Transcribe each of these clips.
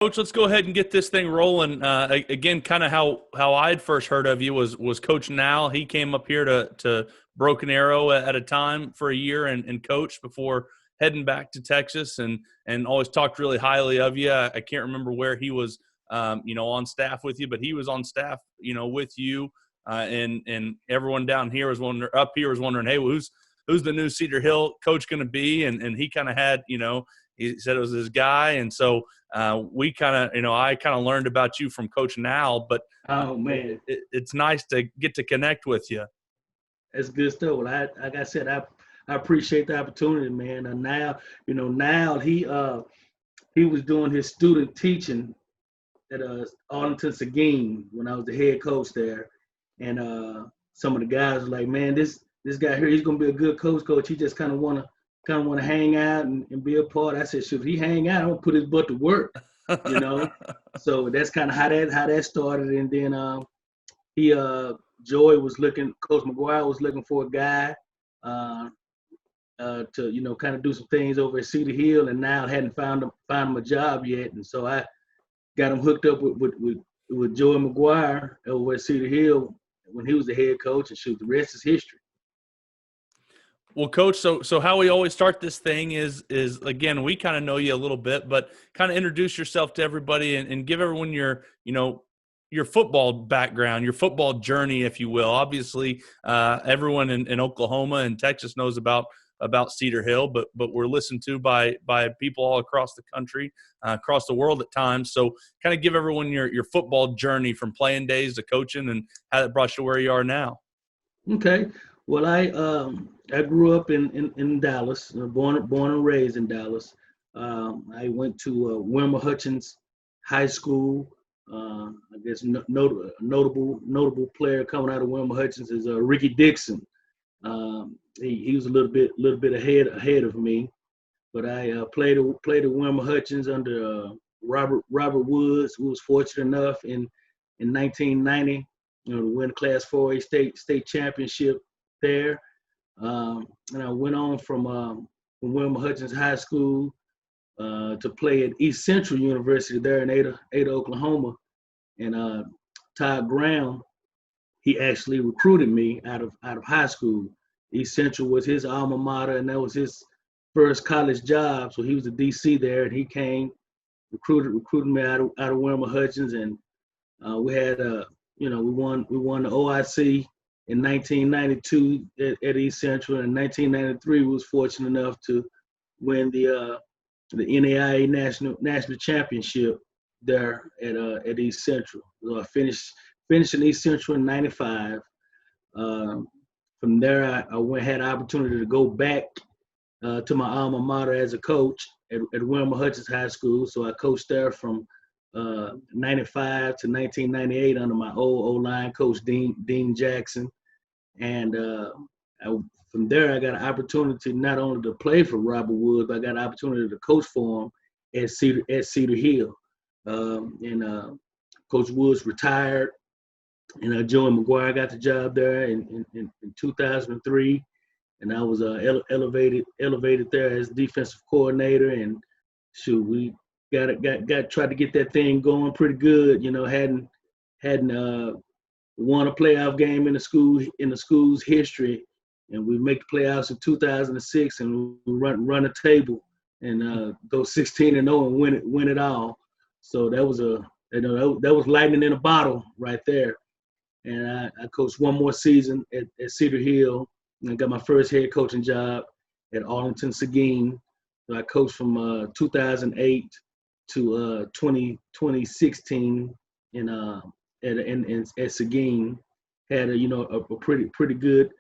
Coach, let's go ahead and get this thing rolling. Again, kind of how I'd first heard of you was Coach Nal. He came up here to Broken Arrow at a time for a year and coached before heading back to Texas and always talked really highly of you. I can't remember where he was, on staff with you, but he was on staff, with you. And everyone down here was wondering, up here was wondering, hey, well, who's the new Cedar Hill coach going to be? And he kind of had, he said it was his guy, and so we kind of, I kind of learned about you from Coach Nal, but Oh man, it's nice to get to connect with you. that's good stuff. Well, like I said, I appreciate the opportunity, man. And now he was doing his student teaching at Arlington Seguin when I was the head coach there, and some of the guys were like, man, this guy here, he's gonna be a good coach. He just kind of wanna hang out and be a part. I said, should he hang out? I'm gonna put his butt to work, you know. So that's kind of how that started. And then he Coach McGuire was looking for a guy to kind of do some things over at Cedar Hill, and now hadn't found him a job yet. And so I got him hooked up with Joey McGuire over at Cedar Hill when he was the head coach, and shoot, the rest is history. Well, Coach, so how we always start this thing is again, we kind of know you a little bit, but kind of introduce yourself to everybody and give everyone your football background, your football journey, if you will. Obviously, everyone in Oklahoma and Texas knows about Cedar Hill, but we're listened to by people all across the country, across the world at times. So kind of give everyone your football journey from playing days to coaching and how that brought you where you are now. Okay. Well, I grew up in Dallas, born and raised in Dallas. I went to Wilmer Hutchins High School. I guess notable player coming out of Wilmer Hutchins is Ricky Dixon. He was a little bit ahead of me, but I played at Wilmer Hutchins under Robert Woods, who was fortunate enough in 1990, to win the Class 4A state championship there. And I went on from Wilmer Hutchins High School to play at East Central University there in Ada, Oklahoma. And Todd Graham, he actually recruited me out of high school. East Central was his alma mater, and that was his first college job. So he was a DC there, and he came, recruited me out of Wilmer Hutchins, and we had we won the OIC in 1992 at East Central. In 1993, we was fortunate enough to win the NAIA national championship there at East Central. So I finished in East Central in '95. From there, I had an opportunity to go back to my alma mater as a coach at Wilmer Hutchins High School. So I coached there from '95 to 1998 under my old O-line coach, Dean Jackson. And from there, I got an opportunity not only to play for Robert Woods, but I got an opportunity to coach for him at Cedar Hill. And Coach Woods retired, and Joey McGuire got the job there in 2003, and I was elevated there as defensive coordinator. And shoot, we tried to get that thing going pretty good. Hadn't won a playoff game in the school's history, and we make the playoffs in 2006, and we run a table and go 16-0 and win it all. So that was that was lightning in a bottle right there. And I coached one more season at Cedar Hill, and I got my first head coaching job at Arlington Seguin. So I coached from 2008 to 2016 at Seguin. Had a pretty good,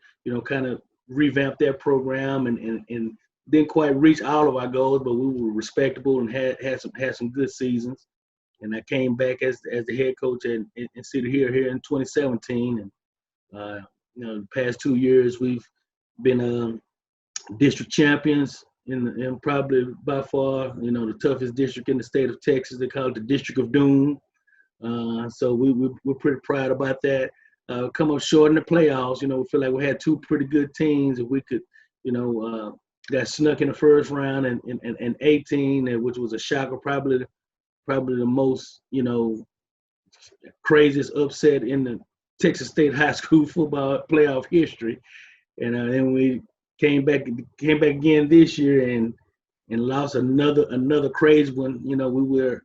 kind of revamped their program and didn't quite reach all of our goals, but we were respectable and had some good seasons. And I came back as the head coach in Cedar Hill here in 2017. And the past 2 years we've been district champions in probably by far the toughest district in the state of Texas. They call it the District of Doom. So we're pretty proud about that. Come up short in the playoffs. We feel like we had two pretty good teams. If we could, got snuck in the first round in 18, which was a shocker, probably probably the most, craziest upset in the Texas State high school football playoff history. And then we came back again this year and lost another crazy one. We were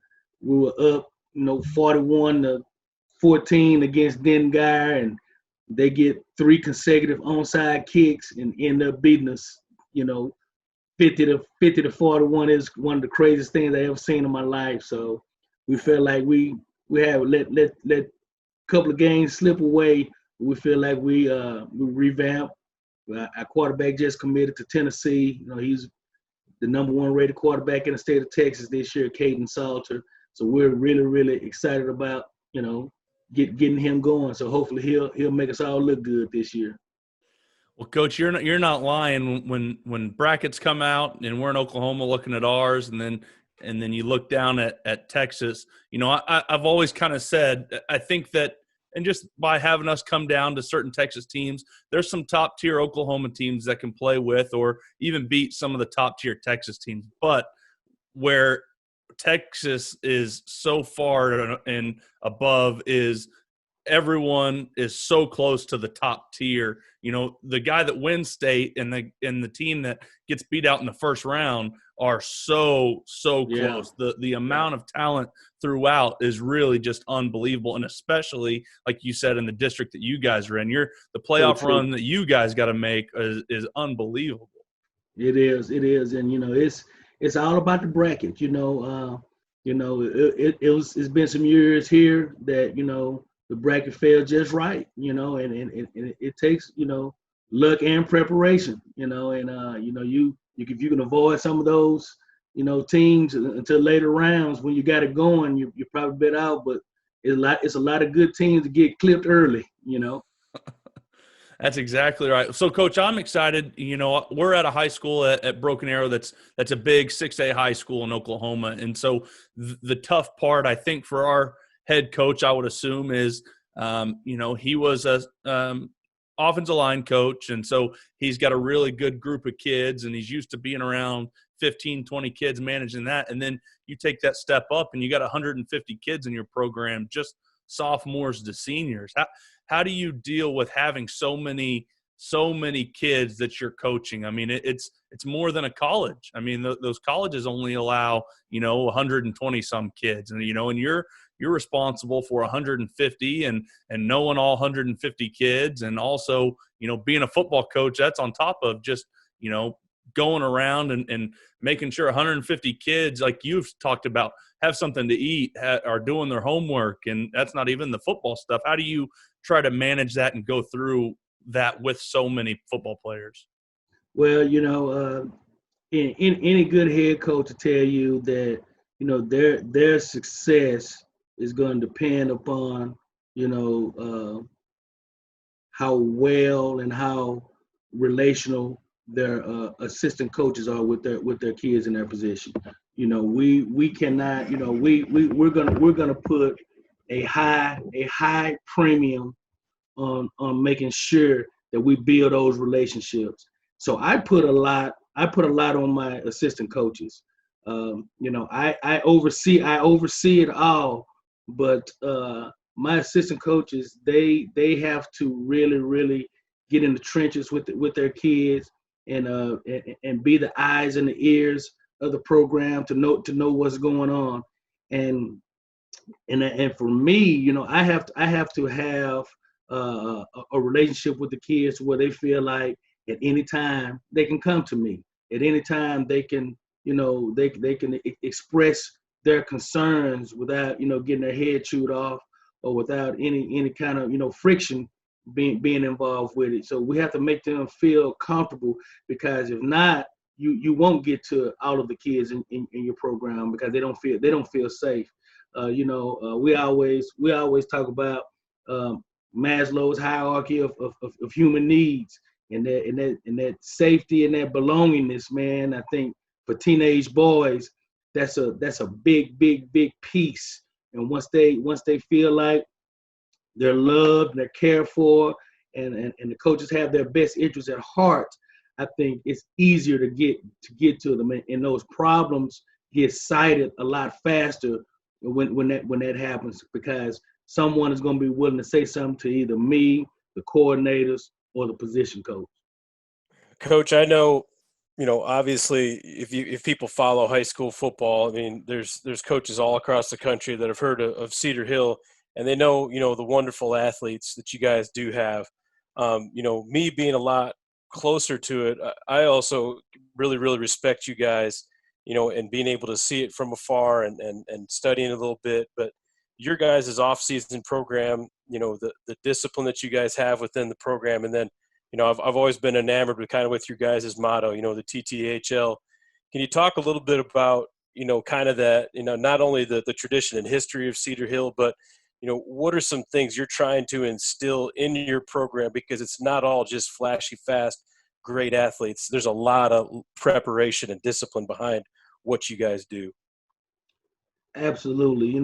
up, 41-14 against Dengar, and they get 3 consecutive onside kicks and end up beating us. 50-41 is one of the craziest things I ever seen in my life. So we felt like we have let a couple of games slip away. We feel like we revamped. Our quarterback just committed to Tennessee. He's the #1 rated quarterback in the state of Texas this year, Caden Salter. So we're really, really excited about, getting him going. So hopefully he'll make us all look good this year. Well, Coach, you're not lying. When brackets come out and we're in Oklahoma looking at ours, and then you look down at Texas. I've always kind of said I think that, and just by having us come down to certain Texas teams, there's some top tier Oklahoma teams that can play with or even beat some of the top tier Texas teams. But where Texas is so far and above is everyone is so close to the top tier. The guy that wins state and the team that gets beat out in the first round are so close. The amount of talent throughout is really just unbelievable, and especially like you said in the district that you guys are in, the playoff run that you guys got to make is unbelievable. It is, and it's all about the bracket. It's been some years here that the bracket fell just right, and it takes luck and preparation, and if you can avoid some of those teams until later rounds when you got it going, you're probably better out. But it's a lot of good teams to get clipped early. That's exactly right. So, Coach, I'm excited. We're at a high school at Broken Arrow that's a big 6A high school in Oklahoma. And so the tough part, I think, for our head coach, I would assume, is, he was a offensive line coach. And so he's got a really good group of kids, and he's used to being around 15, 20 kids managing that. And then you take that step up and you got 150 kids in your program, just sophomores to seniors. How do you deal with having so many kids that you're coaching? I mean, it's more than a college. I mean, those colleges only allow 120 some kids, and and you're responsible for 150 and knowing all 150 kids, and also being a football coach. That's on top of just going around and making sure 150 kids, like you've talked about, have something to eat, are doing their homework, and that's not even the football stuff. How do you try to manage that and go through that with so many football players? Well, any good head coach will tell you that their success is going to depend upon how well and how relational their assistant coaches are with their kids in their position. We cannot. We're gonna put a high premium on making sure that we build those relationships. So I put a lot on my assistant coaches. I oversee it all, but my assistant coaches, they have to really get in the trenches with their kids and be the eyes and the ears of the program to know what's going on. And for me, I have to have a relationship with the kids where they feel like at any time they can come to me. At any time they can, they can express their concerns without, getting their head chewed off or without any kind of, friction being involved with it. So we have to make them feel comfortable, because if not, you won't get to all of the kids in your program because they don't feel safe. We always talk about Maslow's hierarchy of human needs, and that safety and that belongingness, man. I think for teenage boys, that's a big piece. And once they feel like they're loved and they're cared for, and the coaches have their best interests at heart, I think it's easier to get to them, and those problems get cited a lot faster when that happens, because someone is going to be willing to say something to either me, the coordinators, or the position coach. Coach, I know, obviously, if people follow high school football, I mean, there's coaches all across the country that have heard of Cedar Hill, and they know, the wonderful athletes that you guys do have. Me being a lot closer to it, I also really, really respect you guys, and being able to see it from afar and studying a little bit. But your guys' off-season program, the discipline that you guys have within the program, and then I've always been enamored with your guys' motto, the TTHL. Can you talk a little bit about, kind of that, not only the tradition and history of Cedar Hill, but, what are some things you're trying to instill in your program? Because it's not all just flashy, fast, great athletes. There's a lot of preparation and discipline behind what you guys do. Absolutely.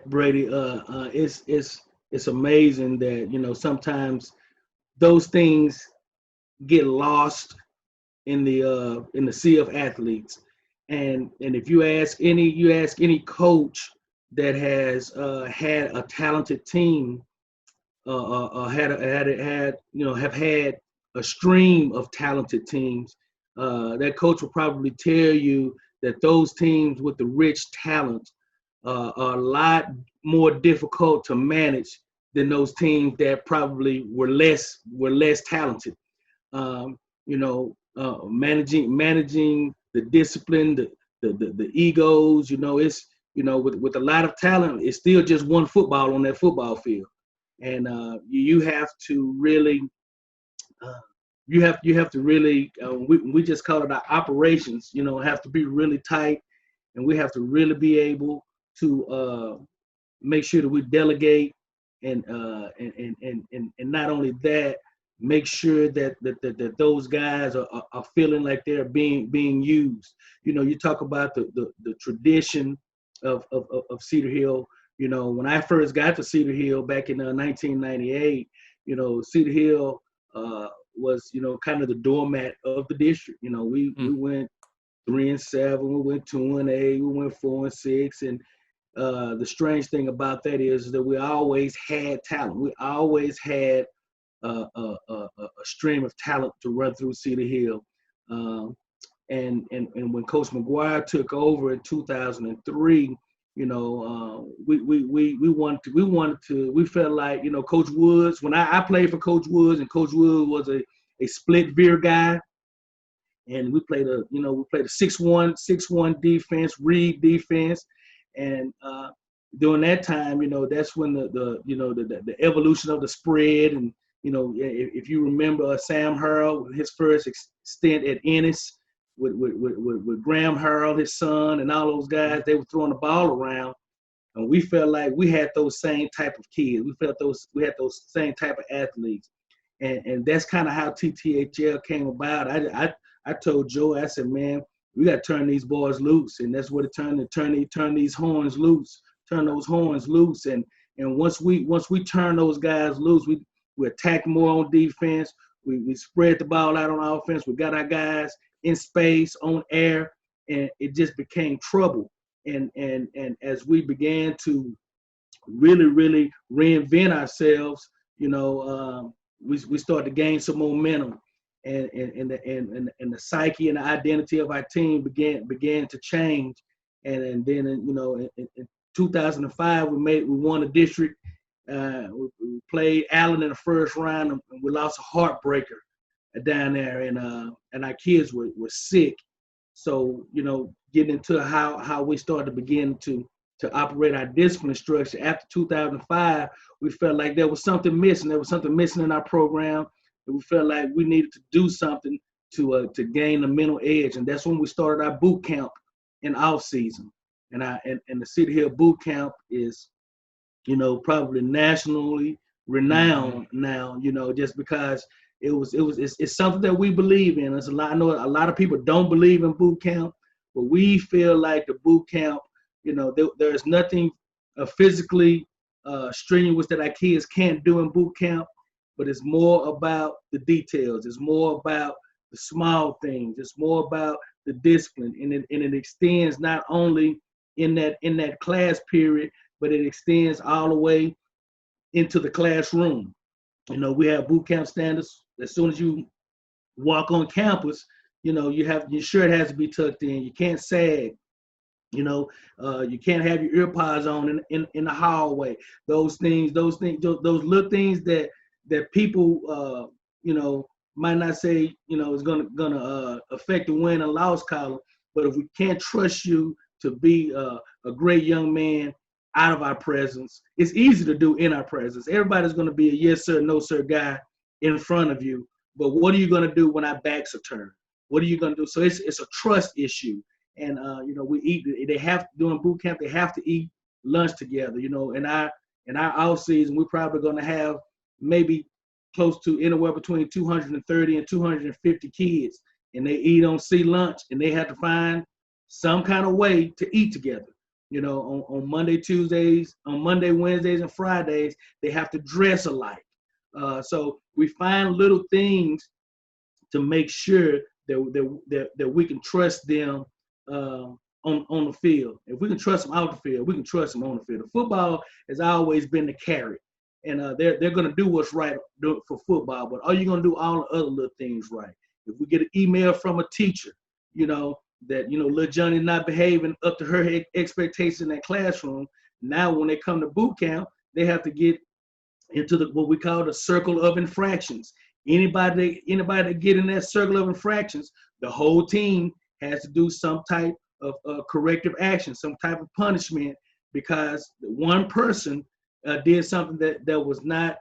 Brady, it's amazing that, sometimes those things get lost in the sea of athletes. And if you ask any coach that has had a talented team, have had a stream of talented teams, that coach will probably tell you that those teams with the rich talent are a lot more difficult to manage than those teams that probably were less talented. Managing the discipline, the egos. It's with a lot of talent, it's still just one football on that football field, and you have to really. You have to really. We just call it our operations. Have to be really tight, and we have to really be able to make sure that we delegate, and not only that, make sure that those guys are feeling like they're being used. You talk about the tradition of Cedar Hill. When I first got to Cedar Hill back in 1998, Cedar Hill was kind of the doormat of the district. We went 3-7, we went 2-8, we went 4-6, and the strange thing about that is that we always had talent. We always had a stream of talent to run through Cedar Hill. And when Coach McGuire took over in 2003, we felt like, Coach Woods, when I played for Coach Woods, and Coach Woods was a split veer guy, and we played a 6-1 defense, read defense, and during that time, that's when the evolution of the spread, and if you remember Sam Harrell, his first stint at Ennis with Graham Harrell, his son, and all those guys, they were throwing the ball around, and we felt like we had those same type of kids. We had those same type of athletes, and that's kind of how TTHL came about. I told Joe, I said, man, we got to turn these boys loose, and that's what it turned to turn these horns loose, turn those horns loose, and once we turn those guys loose, we attack more on defense. We spread the ball out on offense. We got our guys in space, on air, and it just became trouble. And as we began to really reinvent ourselves, we started to gain some momentum, and the psyche and the identity of our team began to change. And then in 2005 we won the district. We played Allen in the first round, and we lost a heartbreaker down there, and our kids were sick. So getting into how we started to begin to operate our discipline structure after 2005, we felt like there was something missing. There was something missing in our program, and we felt like we needed to do something to gain the mental edge, and that's when we started our boot camp in off season. And the Cedar Hill boot camp is probably nationally renowned now, just because it's something that we believe in. I know a lot of people don't believe in boot camp, but we feel like the boot camp, there's nothing physically strenuous that our kids can't do in boot camp, but it's more about the details. It's more about the small things. It's more about the discipline, and it extends not only in that class period, but it extends all the way into the classroom. We have boot camp standards. As soon as you walk on campus, your shirt has to be tucked in. You can't sag. You can't have your ear pods on in the hallway. Those little things that people might not say is gonna affect the win and loss column. But if we can't trust you to be a great young man out of our presence, it's easy to do in our presence. Everybody's gonna be a yes sir, no sir guy in front of you. But what are you gonna do when our backs are turned? What are you gonna do? So it's a trust issue. And we eat. They have during boot camp. They have to eat lunch together. In our off season, we're probably going to have maybe close to anywhere between 230 and 250 kids, and they eat on sea lunch, and they have to find some kind of way to eat together. On Monday, Tuesdays, on Monday, Wednesdays, and Fridays, they have to dress alike. So we find little things to make sure that we can trust them. On the field. If we can trust them out the field, we can trust them on the field. The football has always been the carrot, and they're going to do what's right for football. But are you going to do all the other little things right? If we get an email from a teacher, that little Johnny not behaving up to her expectations in that classroom, now when they come to boot camp, they have to get into what we call the circle of infractions. Anybody that get in that circle of infractions, the whole team has to do some type of corrective action, some type of punishment, because one person did something that was not,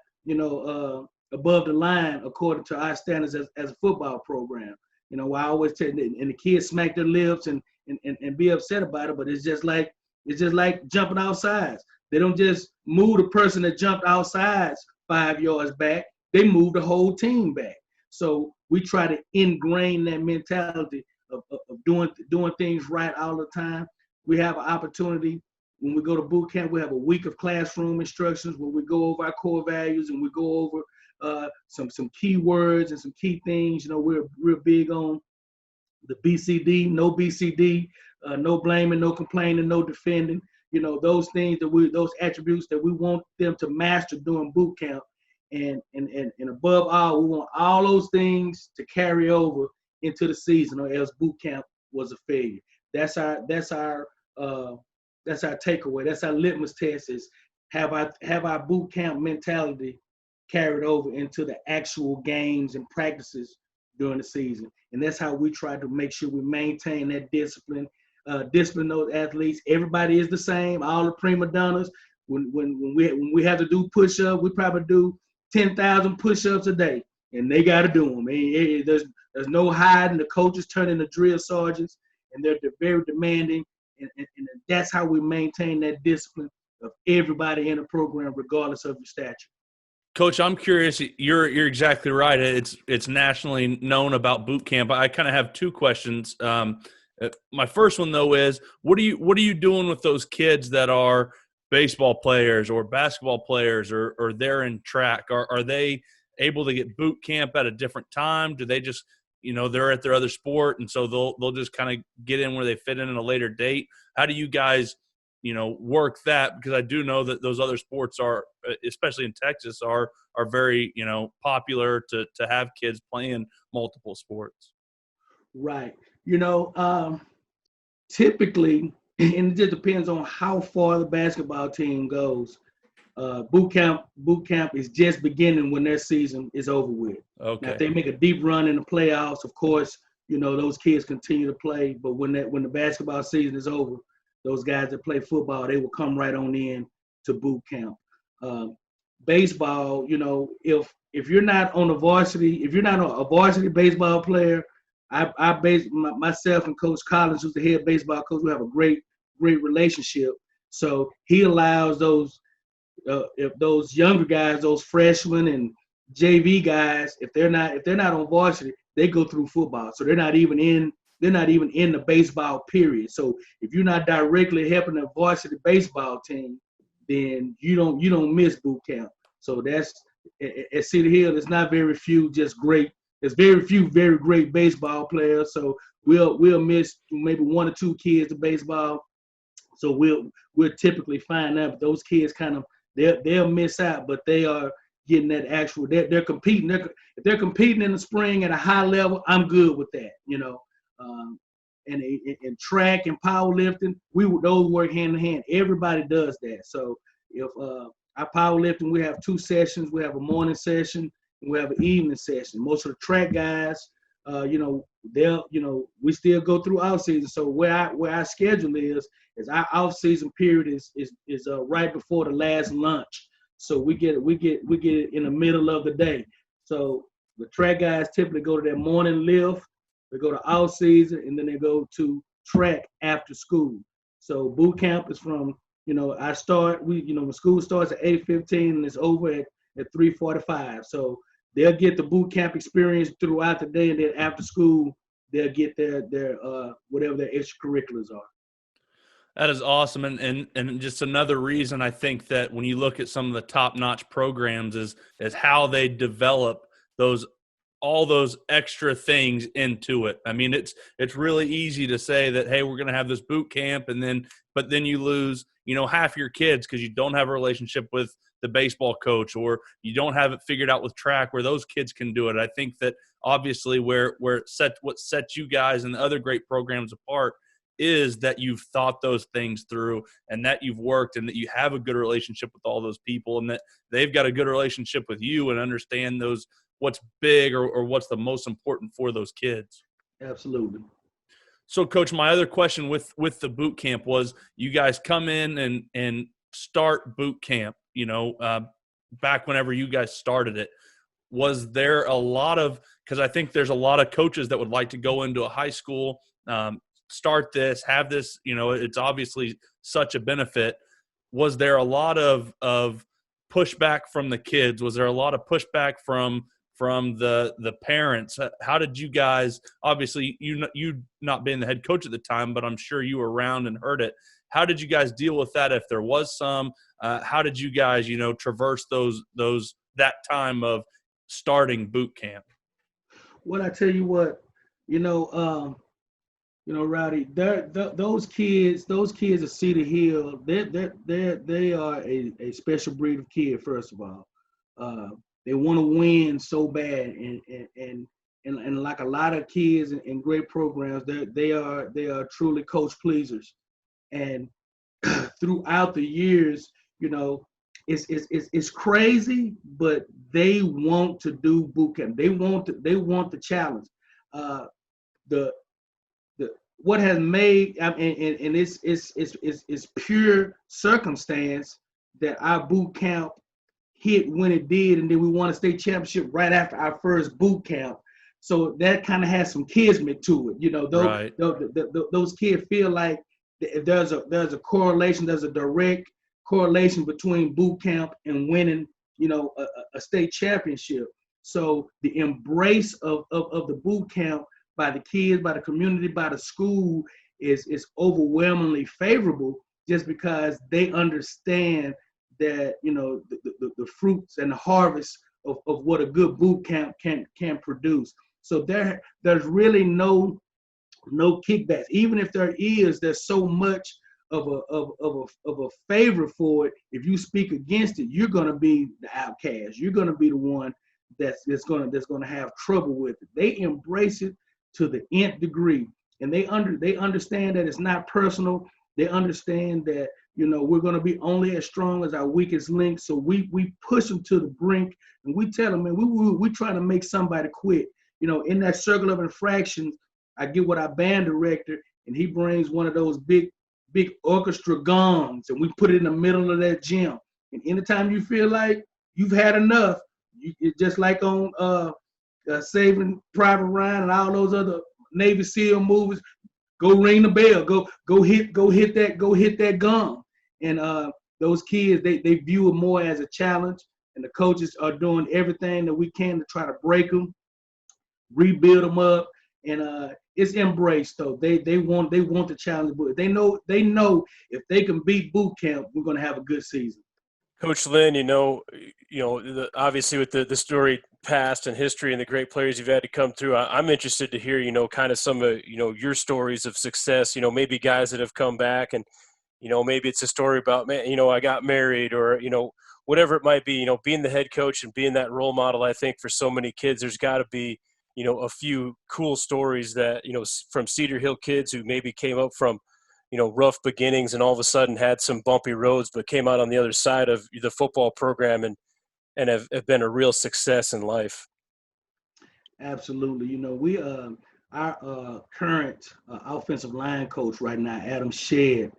above the line according to our standards as a football program. I always tell them, and the kids smack their lips and be upset about it, but it's just like jumping outside. They don't just move the person that jumped outside 5 yards back; they move the whole team back. So we try to ingrain that mentality of doing things right all the time. We have an opportunity when we go to boot camp. We have a week of classroom instructions where we go over our core values and we go over some key words and some key things. We're real big on the BCD, no blaming, no complaining, no defending. Those things those attributes that we want them to master during boot camp. And above all, we want all those things to carry over into the season, or else boot camp was a failure. That's our takeaway. That's our litmus test: is have our boot camp mentality carried over into the actual games and practices during the season. And that's how we try to make sure we maintain that discipline. Discipline those athletes. Everybody is the same. All the prima donnas. When we have to do push-ups, we probably do 10,000 push-ups a day, and they got to do them. There's no hiding. The coaches turn into drill sergeants, and they're very demanding, and that's how we maintain that discipline of everybody in the program, regardless of your stature. Coach, I'm curious. You're exactly right. It's nationally known about boot camp. I kind of have two questions. My first one though is, what are you doing with those kids that are baseball players or basketball players or they're in track? Are they able to get boot camp at a different time? Do they just, they're at their other sport, and so they'll just kind of get in where they fit in a later date? How do you guys, work that? Because I do know that those other sports are, especially in Texas, are very, popular to have kids playing multiple sports. Right. Typically, and it just depends on how far the basketball team goes. Boot camp is just beginning when their season is over with. Okay. Now, if they make a deep run in the playoffs, of course, those kids continue to play. But when the basketball season is over, those guys that play football, they will come right on in to boot camp. Baseball, if you're not on the varsity, if you're not a varsity baseball player, myself and Coach Collins, who's the head baseball coach, we have a great relationship. So he allows those younger guys, those freshmen and JV guys, if they're not on varsity, they go through football. So they're not even in the baseball period. So if you're not directly helping the varsity baseball team, then you don't miss boot camp. So that's at Cedar Hill. There's not very few just great. There's very few very great baseball players. So we'll miss maybe one or two kids to baseball So we'll typically find out those kids kind of they'll miss out, but they are getting that actual. They're competing. If they're competing in the spring at a high level, I'm good with that. And in track and powerlifting, those work hand in hand. Everybody does that. So if our powerlifting, we have 2 sessions. We have a morning session and we have an evening session. Most of the track guys, we still go through off season. So where our schedule is our off season period is right before the last lunch. So we get it in the middle of the day. So the track guys typically go to their morning lift, they go to off season, and then they go to track after school. So boot camp is from when school starts at 8:15 and it's over at 3:45. So they'll get the boot camp experience throughout the day, and then after school they'll get their whatever their extracurriculars are. That is awesome. And just another reason I think that when you look at some of the top-notch programs is how they develop all those extra things into it. I mean, it's really easy to say that, hey, we're going to have this boot camp, but then you lose, half your kids because you don't have a relationship with the baseball coach, or you don't have it figured out with track where those kids can do it. I think that obviously what sets you guys and the other great programs apart is that you've thought those things through, and that you've worked, and that you have a good relationship with all those people, and that they've got a good relationship with you and understand what's big or what's the most important for those kids. Absolutely. So, Coach, my other question with the boot camp was, you guys come in and start boot camp, back whenever you guys started it. Was there a lot of – because I think there's a lot of coaches that would like to go into a high school, start this, have this, it's obviously such a benefit. Was there a lot of pushback from the kids? Was there a lot of pushback from the parents? How did you guys, obviously you not being the head coach at the time, but I'm sure you were around and heard it. How did you guys deal with that? If there was some, how did you guys, traverse that time of starting boot camp? Well, I tell you what, Rowdy, those kids at Cedar Hill, they are a special breed of kid. First of all, they want to win so bad, and like a lot of kids in great programs, they are truly coach pleasers. And throughout the years, it's crazy, but they want to do boot camp. They want the challenge. What has made, and it's pure circumstance that our boot camp hit when it did, and then we won a state championship right after our first boot camp. So that kind of has some kismet to it. Those kids feel like there's a correlation, there's a direct correlation between boot camp and winning, a state championship. So the embrace of the boot camp by the kids, by the community, by the school is overwhelmingly favorable, just because they understand that, the fruits and the harvest of what a good boot camp can produce. So there's really no kickbacks. Even if there's so much of a favor for it. If you speak against it, you're going to be the outcast. You're going to be the one that's going to have trouble with it. They embrace it to the nth degree, and they understand that it's not personal. They understand that we're going to be only as strong as our weakest link. So we push them to the brink, and we tell them, man, we try to make somebody quit. In that circle of infractions, I get with our band director, and he brings one of those big orchestra gongs, and we put it in the middle of that gym. And anytime you feel like you've had enough, it's just like on Saving Private Ryan and all those other Navy SEAL movies, go ring the bell, go hit that gong. And those kids, they view it more as a challenge, and the coaches are doing everything that we can to try to break them, rebuild them up, and it's embraced though. They want the challenge, but they know if they can beat boot camp, we're going to have a good season. Coach Lynn, obviously with the story past and history and the great players you've had to come through, I'm interested to hear, kind of some of, your stories of success, maybe guys that have come back and, maybe it's a story about, man, I got married, or, whatever it might be, being the head coach and being that role model. I think for so many kids, there's got to be, a few cool stories that, from Cedar Hill kids who maybe came up from, rough beginnings and all of a sudden had some bumpy roads, but came out on the other side of the football program and have been a real success in life. Absolutely. We our current offensive line coach right now, Adam Shedd.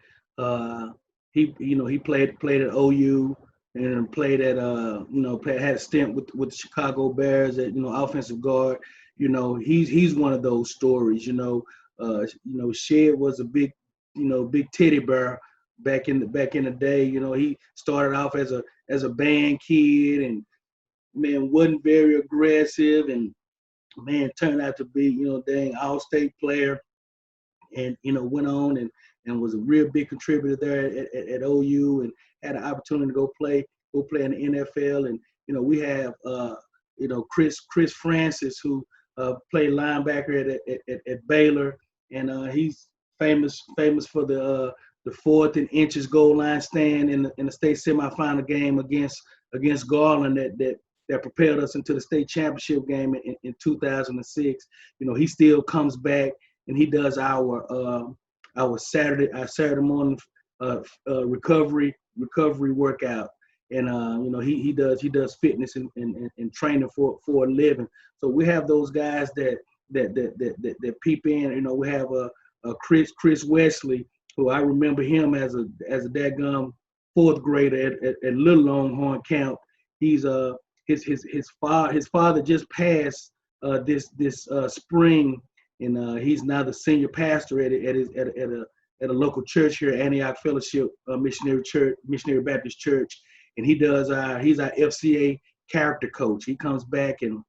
He played at OU and played at had a stint with the Chicago Bears at offensive guard. He's one of those stories. Shedd was a big teddy bear back in the day. He started off as a band kid and man wasn't very aggressive and man turned out to be dang all-state player and went on and was a real big contributor there at OU and had an opportunity to go play in the NFL. And we have Chris Francis, who played linebacker at Baylor, and he's famous for the 4th and inches goal line stand in the state semifinal game against Garland that propelled us into the state championship game in 2006. He still comes back and he does our Saturday morning recovery workout, and he does fitness and training for a living. So we have those guys that peep in. We have Chris Wesley, who I remember him as a dadgum 4th grader at Little Longhorn Camp. He's his father just passed this spring, and he's now the senior pastor at a local church here, Antioch Fellowship Missionary Baptist Church, and he's our FCA character coach. He comes back and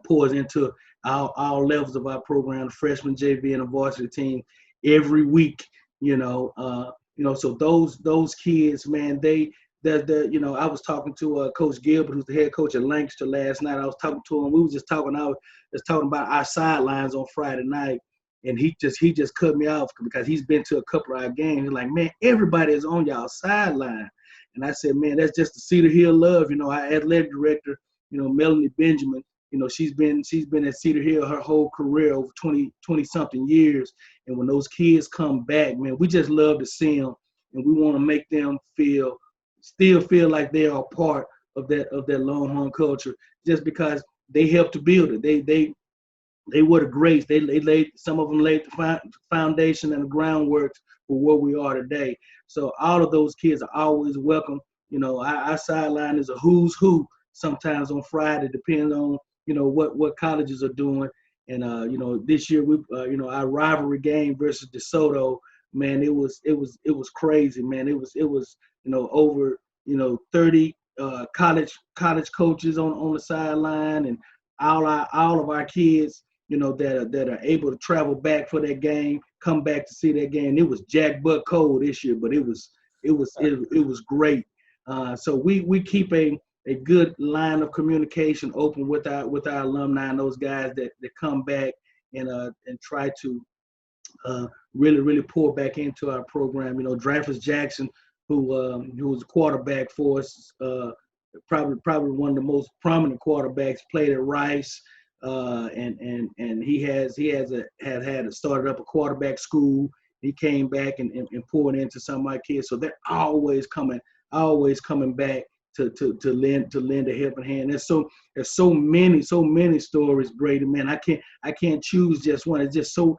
pours into all levels of our program, the freshman, JV, and the varsity team every week. So those kids, man, I was talking to Coach Gilbert, who's the head coach at Lancaster last night. I was talking to him. We were just talking. I was talking about our sidelines on Friday night, and he just cut me off because he's been to a couple of our games. He's like, man, everybody is on y'all sideline, and I said, man, that's just the Cedar Hill love. Our athletic director, Melanie Benjamin. She's been at Cedar Hill her whole career, over 20 something years. And when those kids come back, man, we just love to see them, and we want to make them still feel like they are a part of that Longhorn culture, just because they helped to build it. They were the greats. Some of them laid the foundation and the groundwork for where we are today. So all of those kids are always welcome. Our sideline is a who's who sometimes on Friday, depending on what colleges are doing. And this year we our rivalry game versus DeSoto, man, it was crazy, man. It was over 30 college coaches on the sideline, and all of our kids that are able to travel back for that game, come back to see that game. It was jack butt cold this year, but it was great. So we keep a good line of communication open with our alumni and those guys that come back and try to really pour back into our program. Dreyfus Jackson, who was a quarterback for us, probably one of the most prominent quarterbacks, played at Rice, and he had started up a quarterback school. He came back and poured into some of my kids. So they're always coming back to lend a helping hand. There's so many stories, Brady, man. I can't choose just one. It's so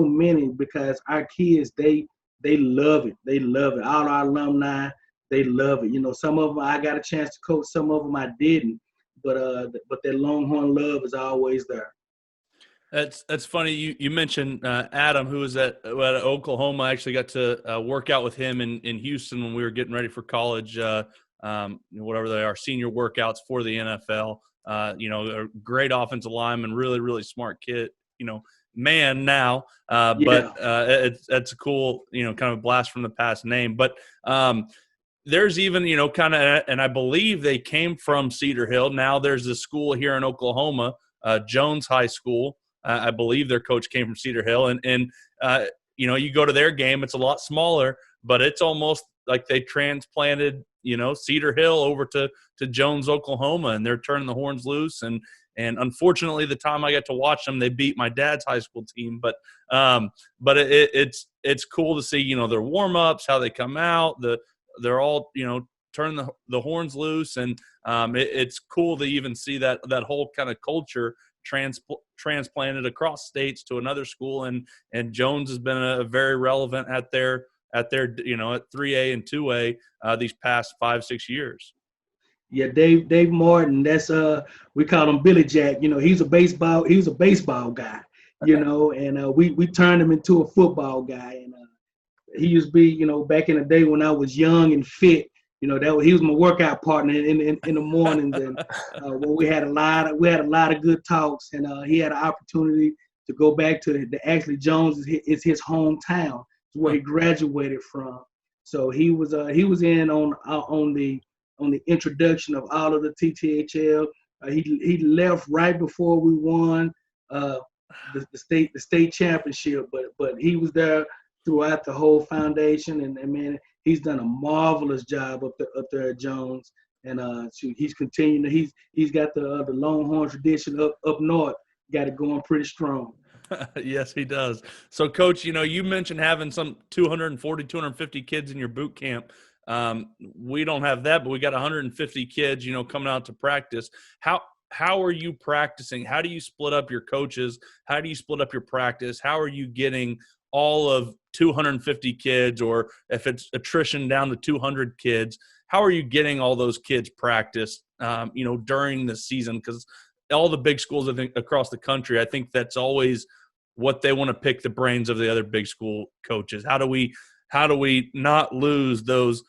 many, because our kids, they love it. They love it. All our alumni, they love it. Some of them I got a chance to coach, some of them I didn't, but that Longhorn love is always there. That's funny. You mentioned Adam, who was at Oklahoma. I actually got to work out with him in Houston when we were getting ready for college. Whatever they are, senior workouts for the NFL. A great offensive lineman, really, really smart kid. Man now, but it's a cool, kind of blast from the past name. But there's even, kind of, and I believe they came from Cedar Hill. Now there's a school here in Oklahoma, Jones High School. I believe their coach came from Cedar Hill, and you go to their game, it's a lot smaller, but it's almost like they transplanted, Cedar Hill over to Jones, Oklahoma, and they're turning the horns loose. And unfortunately, the time I got to watch them, they beat my dad's high school team. But it's cool to see, their warm ups, how they come out. They're all, turn the horns loose, and it's cool to even see that whole kind of culture transplanted across states to another school. And Jones has been a very relevant at their at 3A and 2A these past 5-6 years. Yeah, Dave Martin. That's we call him Billy Jack. He was a baseball guy. And we turned him into a football guy. And he used to be, back in the day when I was young and fit. He was my workout partner in the mornings, and we had a lot of good talks. And he had an opportunity to go back to actually Jones is his hometown. It's where he graduated from. So he was in on the introduction of all of the TTHL. He left right before we won the state championship, but he was there throughout the whole foundation, and man, he's done a marvelous job up there at Jones, and he's continuing. He's got the Longhorn tradition up north, got it going pretty strong. Yes, he does. So, Coach, you mentioned having some 240, 250 kids in your boot camp. We don't have that, but we got 150 kids, coming out to practice. How are you practicing? How do you split up your coaches? How do you split up your practice? How are you getting all of 250 kids, or if it's attrition down to 200 kids, how are you getting all those kids practiced, during the season? Because all the big schools, I think, across the country, I think that's always what they want to pick the brains of the other big school coaches. How do we not lose those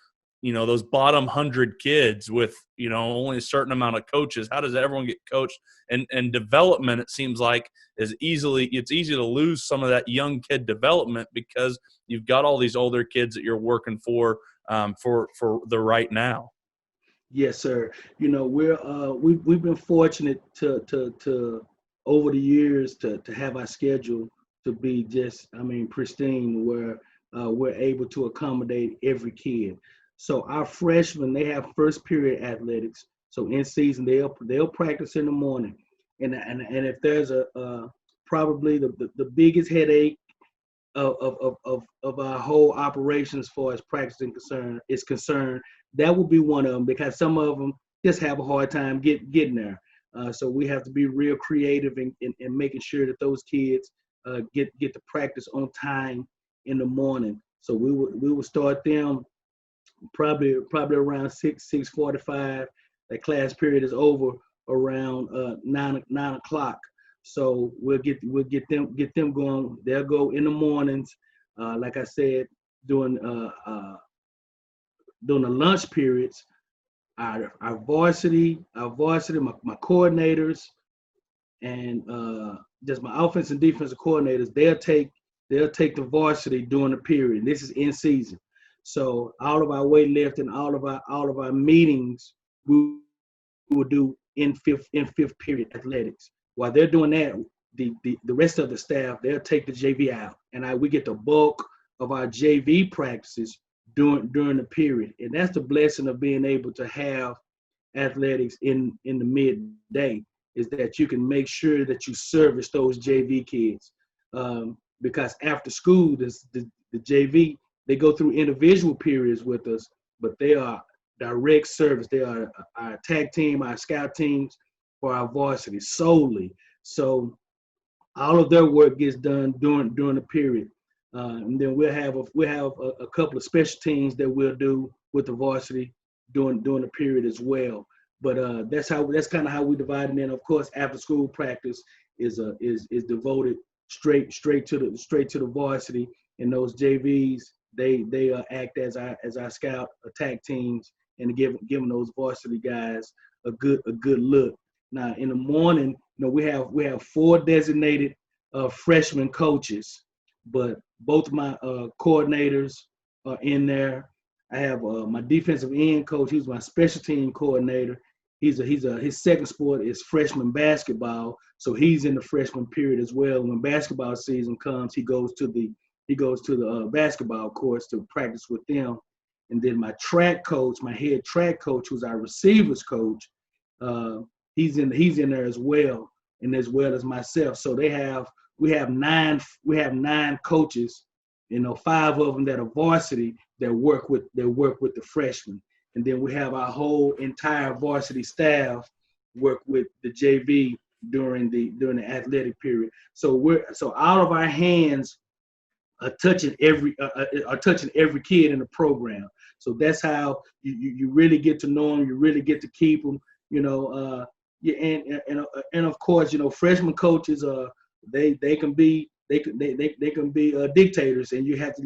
bottom 100 kids with, only a certain amount of coaches? How does everyone get coached? And development, it seems like, it's easy to lose some of that young kid development because you've got all these older kids that you're working for the right now. Yes, sir. We've been fortunate to over the years to have our schedule to be just, pristine, where we're able to accommodate every kid. So our freshmen, they have first period athletics. So in season, they'll practice in the morning, and if there's probably the biggest headache of our whole operation as far as practicing is concerned, that will be one of them, because some of them just have a hard time getting there. So we have to be real creative in making sure that those kids get to practice on time in the morning. So we will start them probably around 6:45. That class period is over around 9 o'clock. So we'll get them going. They'll go in the mornings, like I said, during the lunch periods. Our varsity, my coordinators, and just my offense and defensive coordinators, they'll take the varsity during the period. This is in season. So all of our weightlifting, all of our meetings, we will do in fifth period athletics. While they're doing that, the rest of the staff, they'll take the JV out, and we get the bulk of our JV practices during the period. And that's the blessing of being able to have athletics in the midday, is that you can make sure that you service those JV kids. Because after school, the JV, they go through individual periods with us, but they are direct service. They are our tag team, our scout teams for our varsity solely. So all of their work gets done during the period. And then we'll have a couple of special teams that we'll do with the varsity during the period as well. But that's kind of how we divide it. And then of course after school practice is devoted straight to the varsity, and those JVs they act as our scout attack teams and giving those varsity guys a good look. Now in the morning, we have 4 designated freshman coaches, but both of my coordinators are in there. I have my defensive end coach. He's my special team coordinator. His second sport is freshman basketball, so he's in the freshman period as well. When basketball season comes, he goes to the He goes to the basketball courts to practice with them. And then my track coach, my head track coach, who's our receivers coach, he's in there as well, and as well as myself. So we have nine coaches, 5 of them that are varsity that work with the freshmen, and then we have our whole entire varsity staff work with the JV during the athletic period. So all of our hands are touching every kid in the program. So that's how you really get to know them. You really get to keep them. And of course, freshman coaches they can be dictators, and you have to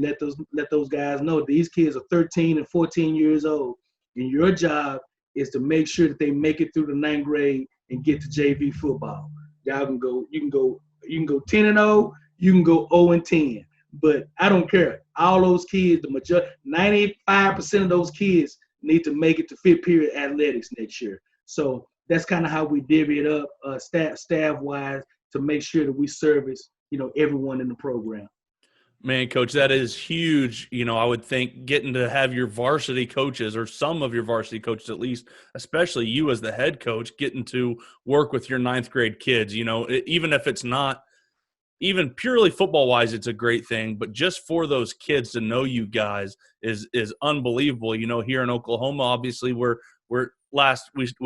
let those guys know these kids are 13 and 14 years old, and your job is to make sure that they make it through the 9th grade and get to JV football. You can go 10-0, you can go 0-10. But I don't care. All those kids, 95% of those kids need to make it to 5th period athletics next year. So that's kind of how we divvy it up staff-wise to make sure that we service, everyone in the program. Man, Coach, that is huge. I would think getting to have your varsity coaches, or some of your varsity coaches at least, especially you as the head coach, getting to work with your 9th grade kids, even if it's not even purely football wise, it's a great thing, but just for those kids to know you guys is unbelievable. Here in Oklahoma, obviously we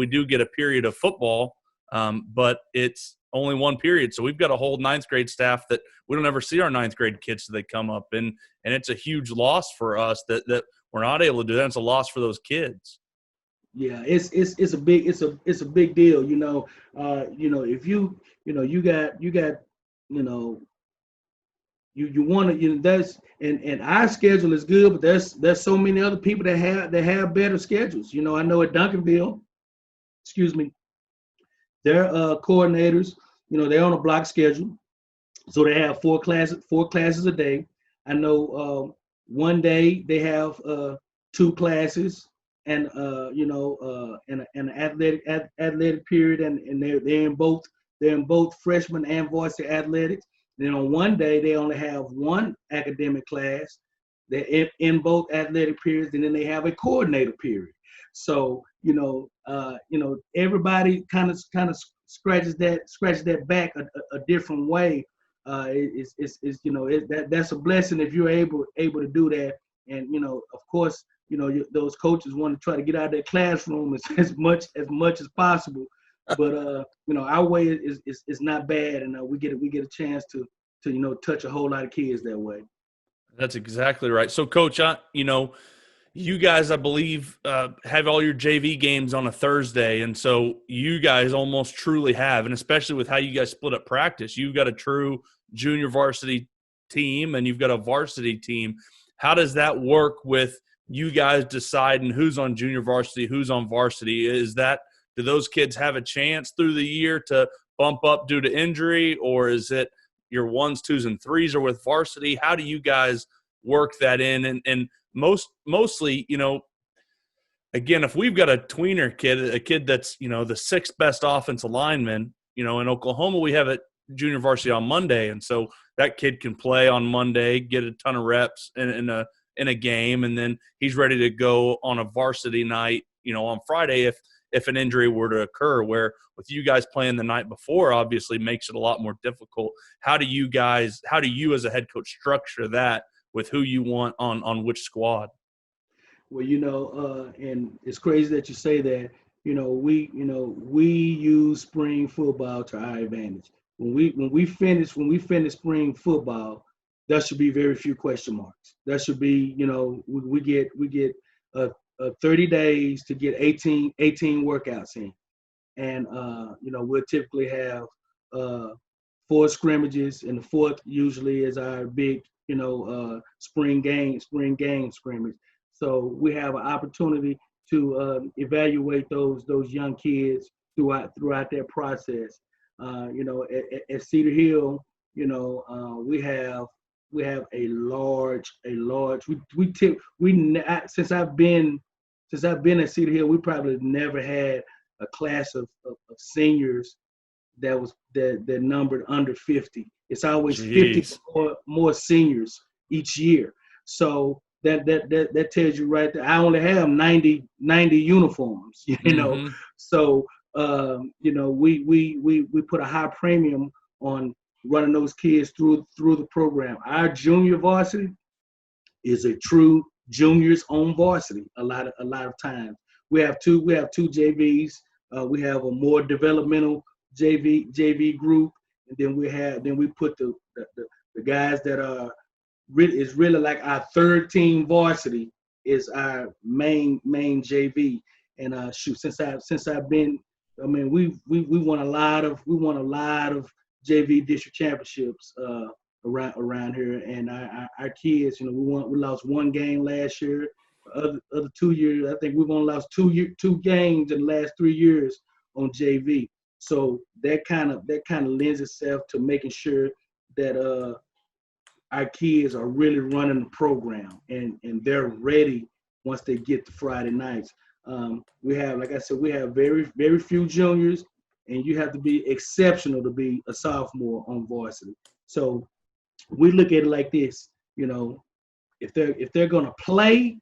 do get a period of football, but it's only one period. So we've got a whole 9th grade staff that we don't ever see our 9th grade kids till they come up, and it's a huge loss for us that we're not able to do that. It's a loss for those kids. Yeah, it's a big deal. If you got you want to, that's and our schedule is good, but there's so many other people that have better schedules. I know at Duncanville, their coordinators, they're on a block schedule, so they have 4 classes a day. I know one day they have 2 classes and an athletic period, and they're in both freshman and varsity athletics. Then on one day they only have 1 academic class. They're in both athletic periods, and then they have a coordinator period. So everybody kind of scratches that back a different way. That's a blessing if you're able to do that. And of course, those coaches want to try to get out of their classroom as much as possible. But our way is not bad, and we get a chance to touch a whole lot of kids that way. That's exactly right. So, Coach, you guys, I believe, have all your JV games on a Thursday, and so you guys almost truly have, and especially with how you guys split up practice, you've got a true junior varsity team and you've got a varsity team. How does that work with you guys deciding who's on junior varsity, who's on varsity? Do those kids have a chance through the year to bump up due to injury, or is it your 1s, 2s, and 3s are with varsity? How do you guys work that in? And mostly, again, if we've got a tweener kid, a kid that's, the 6th best offensive lineman, in Oklahoma, we have a junior varsity on Monday. And so that kid can play on Monday, get a ton of reps in a game, and then he's ready to go on a varsity night, on Friday if an injury were to occur, where with you guys playing the night before obviously makes it a lot more difficult. How do you as a head coach structure that with who you want on which squad? Well, and it's crazy that you say that. We use spring football to our advantage. When we finish spring football, there should be very few question marks. There should be, we get 30 days to get 18 workouts in, and we'll typically have 4 scrimmages, and the 4th usually is our big spring game scrimmage. So we have an opportunity to evaluate those young kids throughout their process. At Cedar Hill, we have a large. Since I've been at Cedar Hill, we probably never had a class of seniors that numbered under 50. It's always 50 more seniors, each year. So that tells you right there. I only have 90 uniforms, you know. Mm-hmm. So you know, we put a high premium on running those kids through the program. Our junior varsity is a true juniors on varsity. A lot of times we have two JVs. We have a more developmental JV group, and then we put the guys that are really like our third team varsity is our main JV. And shoot, since I've been, I mean, we won a lot of JV district championships around here, and our kids, you know, we lost one game last year. Other 2 years, I think we've only lost two games in the last 3 years on JV. So that kind of lends itself to making sure that our kids are really running the program and they're ready once they get to Friday nights. We have, like I said, we have very few juniors, and you have to be exceptional to be a sophomore on varsity. So we look at it like this, you know, if they're gonna play,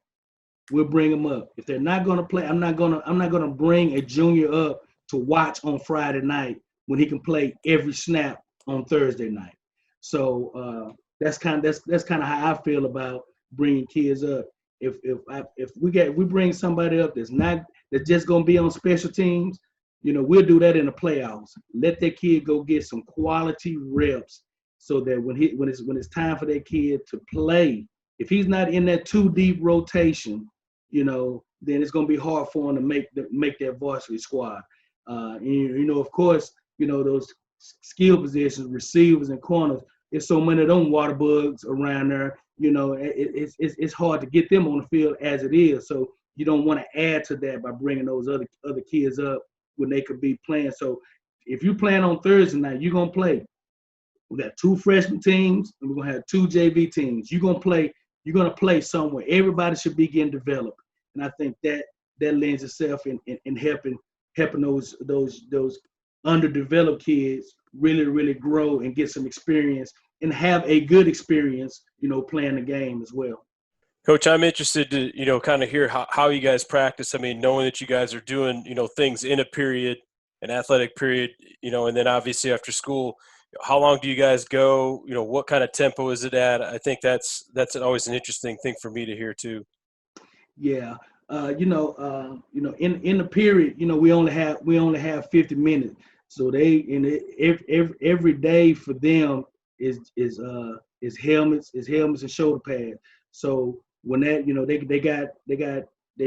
we'll bring them up. If they're not gonna play, I'm not gonna bring a junior up to watch on Friday night when he can play every snap on Thursday night. So that's kind of how I feel about bringing kids up. If we bring somebody up that's just gonna be on special teams, you know, we'll do that in the playoffs. Let that kid go get some quality reps, so that when it's time for that kid to play, if he's not in that too deep rotation, you know, then it's gonna be hard for him to make that varsity squad. And, you know, of course, you know, those skill positions, receivers and corners, there's so many of them water bugs around there. You know, it's hard to get them on the field as it is. So you don't want to add to that by bringing those other kids up when they could be playing. So if you're playing on Thursday night, you're gonna play. We got 2 freshman teams, and we're gonna have 2 JV teams. You're gonna play somewhere. Everybody should be getting developed, and I think that lends itself in helping those underdeveloped kids really grow and get some experience and have a good experience, you know, playing the game as well. Coach, I'm interested to, you know, kind of hear how you guys practice. I mean, knowing that you guys are doing, you know, things in a period, an athletic period, you know, and then obviously after school, how long do you guys go? You know, what kind of tempo is it at? I think that's always an interesting thing for me to hear too. Yeah. You know, in the period, you know, we only have 50 minutes. So every day for them is helmets and shoulder pads. So when that, you know, they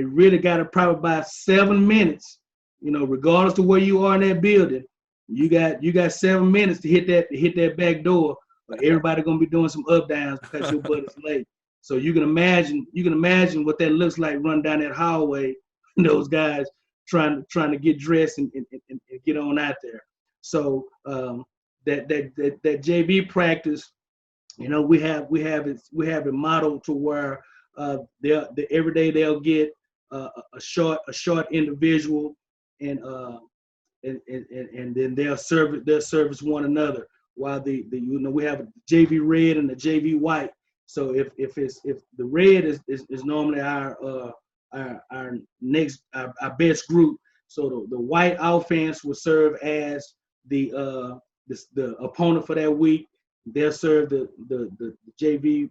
really got it probably by 7 minutes, you know, regardless of where you are in that building, you got 7 minutes to hit that back door, or everybody gonna be doing some up downs because your butt is late. So you can imagine what that looks like running down that hallway, those guys trying to get dressed and get on out there. So that JV practice, you know, we have it modeled to where every day they'll get a short individual, and then they'll service one another, while the you know, we have a JV red and the JV white. So if the red is normally our best group, so the white offense will serve as the opponent for that week. They'll serve the JV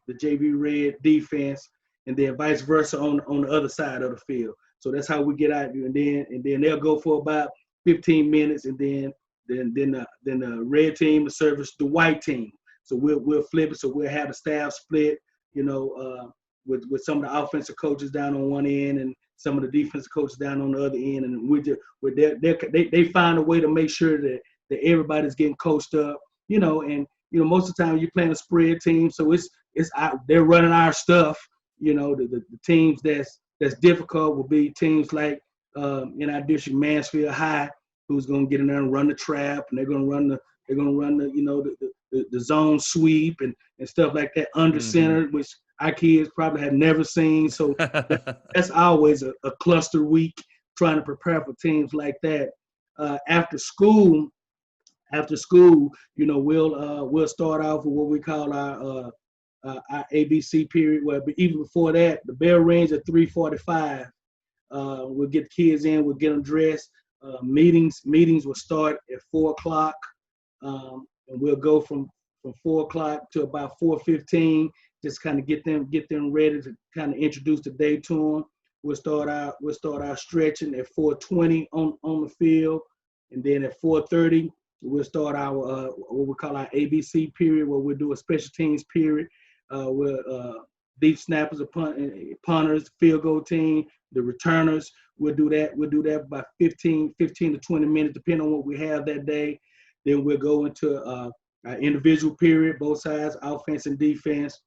red defense, and then vice versa on the other side of the field. So that's how we get out, and then they'll go for about 15 minutes, and then the red team will service the white team. So we'll flip it. So we'll have a staff split, you know, with some of the offensive coaches down on one end and some of the defensive coaches down on the other end, and they find a way to make sure that everybody's getting coached up, you know. And you know, most of the time you're playing a spread team, so they're running our stuff. You know, the teams that's difficult will be teams like in our district, Mansfield High, who's going to get in there and run the trap, and they're going to run the you know, the zone sweep and stuff like that under center, which our kids probably have never seen. So that's always a cluster week, trying to prepare for teams like that. After school, you know, we'll start off with what we call our ABC period. Well, but even before that, the bell rings at 3:45. We'll get the kids in. We'll get them dressed. Meetings will start at 4 o'clock, and we'll go from 4 o'clock to about 4:15. Just kind of get them ready to kind of introduce the day to them. We'll start our stretching at 4:20 on the field, and then at 4:30 we'll start our what we call our ABC period, where we'll do a special teams period. Deep snappers, punters, field goal team, the returners. We'll do that by 15 to 20 minutes, depending on what we have that day. Then we'll go into our individual period, both sides, offense and defense.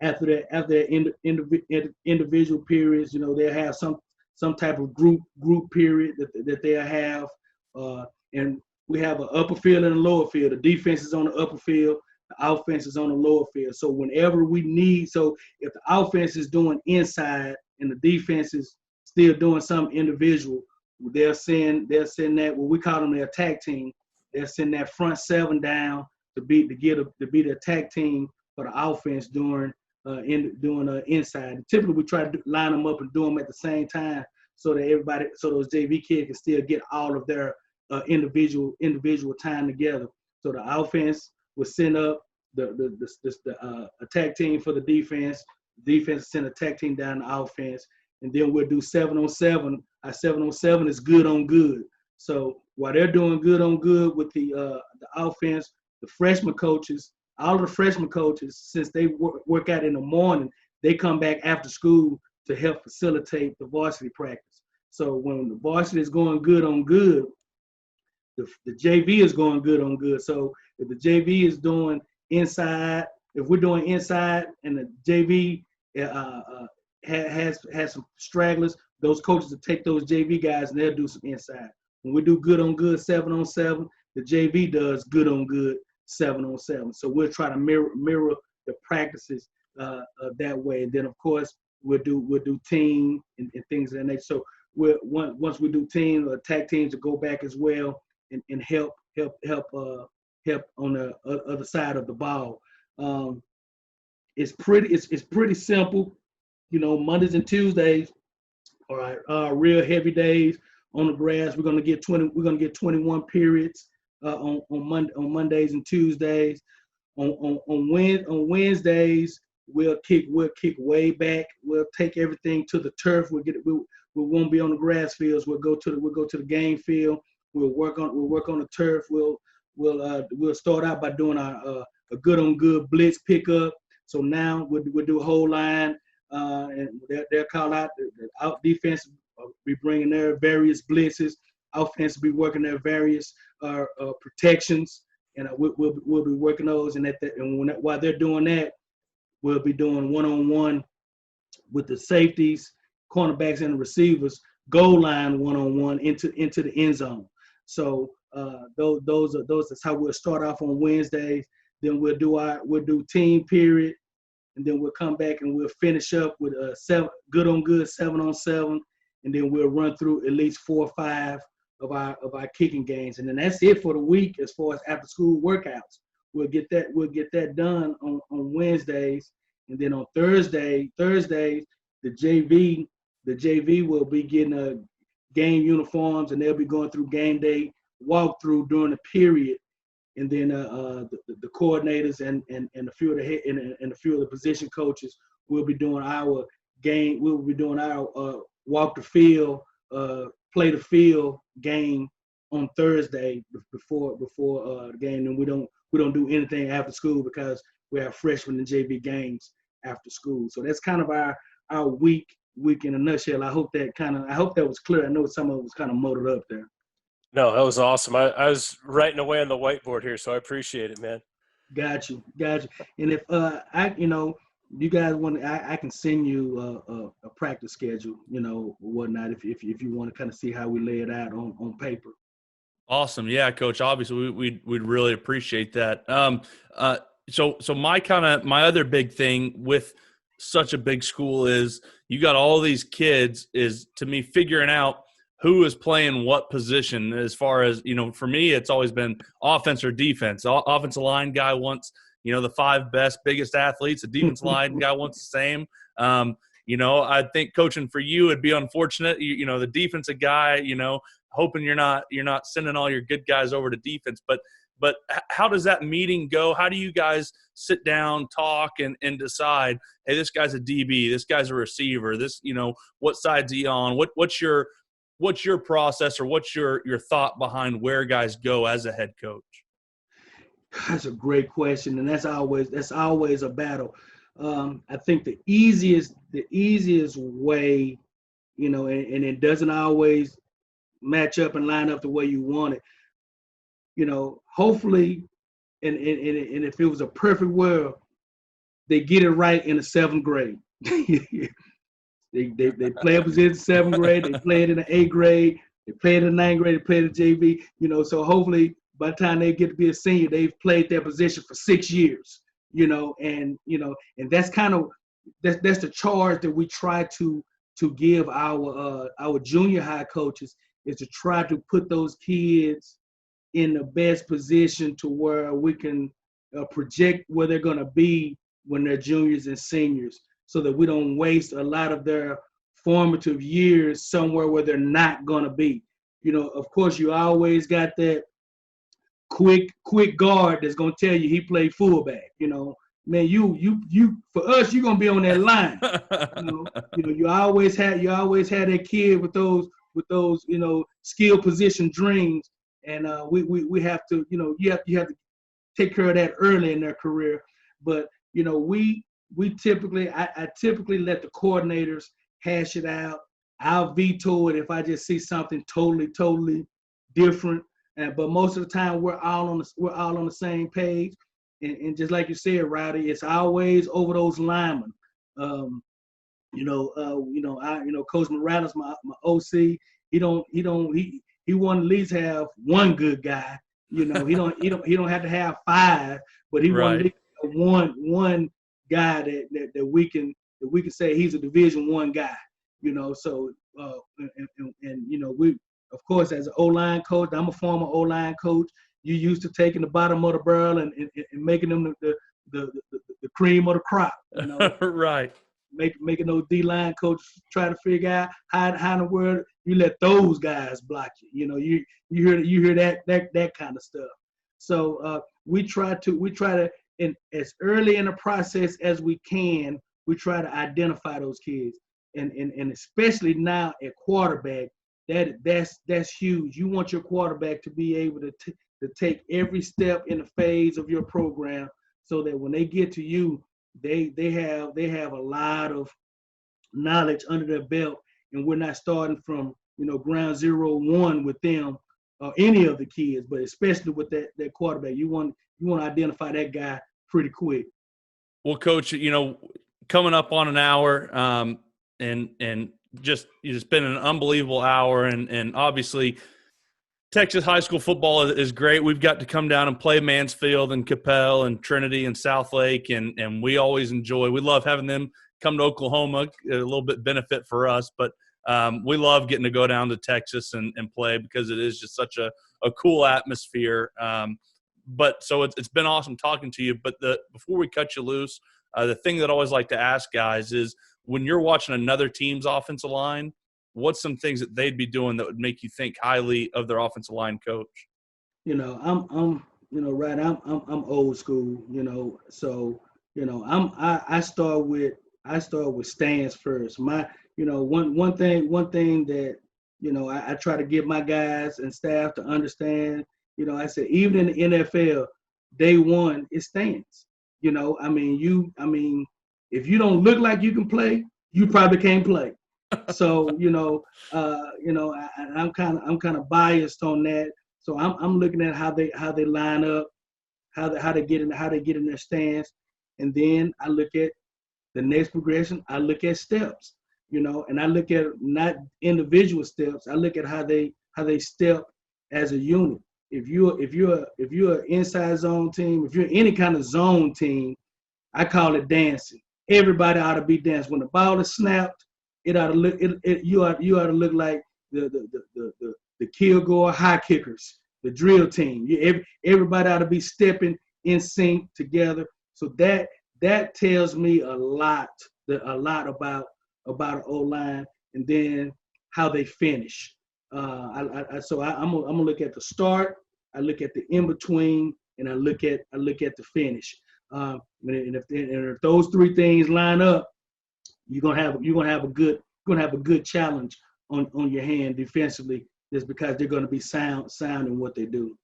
After that individual periods, they'll have some type of group period that they'll have, and we have an upper field and a lower field. The defense is on the upper field, the offense is on the lower field. So whenever we need, so if the offense is doing inside and the defense is still doing some individual, they'll send that, what we call them the attack team. They'll send that front seven down to be the attack team for the offense doing inside. Typically, we try to line them up and do them at the same time so that those JV kids can still get all of their individual time together. So the offense will send up the attack team for the defense. The defense send attack team down the offense, and then we'll do 7-on-7. Our 7-on-7 is good on good. So while they're doing good on good with the offense, the freshman coaches, all of the freshman coaches, since they work out in the morning, they come back after school to help facilitate the varsity practice. So when the varsity is going good on good, the JV is going good on good. So if the JV is doing inside, if we're doing inside and the JV has some stragglers, those coaches will take those JV guys and they'll do some inside. When we do good on good 7-on-7, the JV does good on good 7-on-7. So we'll try to mirror the practices that way. And then of course we'll do team and things of that nature. So once we do team or tag teams to go back as well and help on the other side of the ball. It's pretty simple. Mondays and Tuesdays are real heavy days on the grass. We're gonna get 21 periods on Mondays and Tuesdays. On Wednesdays we'll kick way back. We'll take everything to the turf. We won't be on the grass fields. We'll go to the game field. We'll work on the turf. We'll start out by doing a good on good blitz pickup. So now we'll do a whole line, and they'll call out the out defense. Be bringing their various blitzes. Offense will be working their various protections, and we'll be working those. And while they're doing that, we'll be doing one-on-one with the safeties, cornerbacks, and the receivers. Goal line one-on-one into the end zone. So those is how we'll start off on Wednesdays. Then we'll do team period, and then we'll come back and we'll finish up with a good on good 7-on-7, and then we'll run through at least 4 or 5 of our kicking games, and then that's it for the week as far as after school workouts. We'll get that done on Wednesdays, and then on Thursdays the JV will be getting game uniforms, and they'll be going through game day walkthrough during the period, and then the coordinators and a few of the position coaches will be doing our game. We'll be doing our walk the field, play the field game on Thursday before the game, and we don't do anything after school because we have freshman and JV games after school. So that's kind of our week in a nutshell. I hope that was clear. I know some of it was kind of muddled up there. No, that was awesome. I was writing away on the whiteboard here, so I appreciate it, man. Got you. And if you guys want, I can send you a practice schedule, whatnot, if you want to kind of see how we lay it out on paper. Awesome. Yeah, Coach. Obviously, we'd really appreciate that. So my other big thing with such a big school is you got all these kids is, to me, figuring out who is playing what position. As far as, for me, it's always been offense or defense. Offensive line guy wants the 5 best, biggest athletes. The defense line guy wants the same. I think coaching for you would be unfortunate. The defensive guy, hoping you're not sending all your good guys over to defense. But how does that meeting go? How do you guys sit down, talk, and decide, hey, this guy's a DB, this guy's a receiver, this, what side's he on? What's your process, or what's your thought behind where guys go as a head coach? That's a great question, and that's always a battle. I think the easiest way, and it doesn't always match up and line up the way you want it. Hopefully, and if it was a perfect world, they get it right in the 7th grade. they play up in the 7th grade, they play it in the 8th grade, they play it in the 9th grade, they play it in JV. So hopefully by the time they get to be a senior, they've played their position for 6 years. And that's kind of that's the charge that we try to give our junior high coaches, is to try to put those kids in the best position to where we can project where they're going to be when they're juniors and seniors, so that we don't waste a lot of their formative years somewhere where they're not going to be. Of course, you always got that quick guard that's going to tell you he played fullback. Man, you for us, you're going to be on that line. You always had that kid with those skill position dreams. And we have to, you have to take care of that early in their career. But we typically, I typically let the coordinators hash it out. I'll veto it if I just see something totally different. But most of the time, we're all on the same page. And just like you said, Rowdy, it's always over those linemen. Coach Morales, my OC, he want to at least have one good guy. He don't have to have 5, but he want at least one guy that we can say he's a Division I guy. So we, of course, as an O-line coach, I'm a former O-line coach. You used to taking the bottom of the barrel and making them the cream of the crop. Right. Making those D-line coaches try to figure out how in the world you let those guys block you. You hear that kind of stuff. So we try to and as early in the process as we can, we try to identify those kids, and especially now at quarterback, that's huge. You want your quarterback to be able to take every step in the phase of your program, so that when they get to you, they have a lot of knowledge under their belt, and we're not starting from ground 0-1 with them or any of the kids, but especially with that quarterback. You want to identify that guy pretty quick. Well, Coach, coming up on an hour, and just it's been an unbelievable hour, and obviously Texas high school football is great. We've got to come down and play Mansfield and Capel and Trinity and Southlake, and we always enjoy. We love having them come to Oklahoma, a little bit benefit for us, but we love getting to go down to Texas and play, because it is just such a cool atmosphere. But so it's been awesome talking to you. But before we cut you loose, the thing that I always like to ask guys is, when you're watching another team's offensive line, what's some things that they'd be doing that would make you think highly of their offensive line coach? I'm old school, so I start with stance first. My one thing that I try to get my guys and staff to understand. I said, even in the NFL, day one is stance. If you don't look like you can play, you probably can't play. So I'm kind of biased on that. So I'm looking at how they line up, how they get in their stance, and then I look at the next progression. I look at steps, and I look at not individual steps. I look at how they step as a unit. If you're an inside zone team, if you're any kind of zone team, I call it dancing. Everybody ought to be dancing. When the ball is snapped, it ought to look. You ought to look like the Kilgore high kickers, the drill team. Everybody ought to be stepping in sync together. So that tells me a lot about an O-line, and then how they finish. I'm gonna look at the start, I look at the in between, and I look at the finish. And if those three things line up, you're gonna have a good challenge on your hand defensively, just because they're gonna be sound in what they do.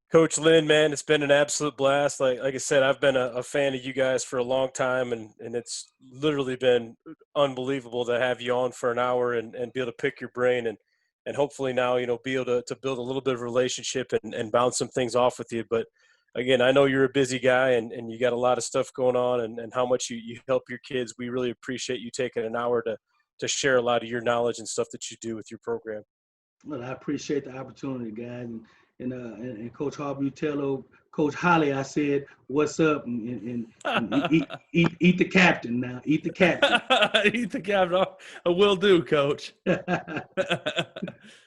Coach Lynn, man, it's been an absolute blast. Like I said, I've been a fan of you guys for a long time, and it's literally been unbelievable to have you on for an hour and be able to pick your brain and hopefully now, be able to build a little bit of relationship and bounce some things off with you. But again, I know you're a busy guy and you got a lot of stuff going on and how much you help your kids. We really appreciate you taking an hour to share a lot of your knowledge and stuff that you do with your program. Well, I appreciate the opportunity, guys, and Coach Harvey, you tell Coach Holly I said what's up, and eat the captain now. Eat the captain. Eat the captain. I will do, Coach.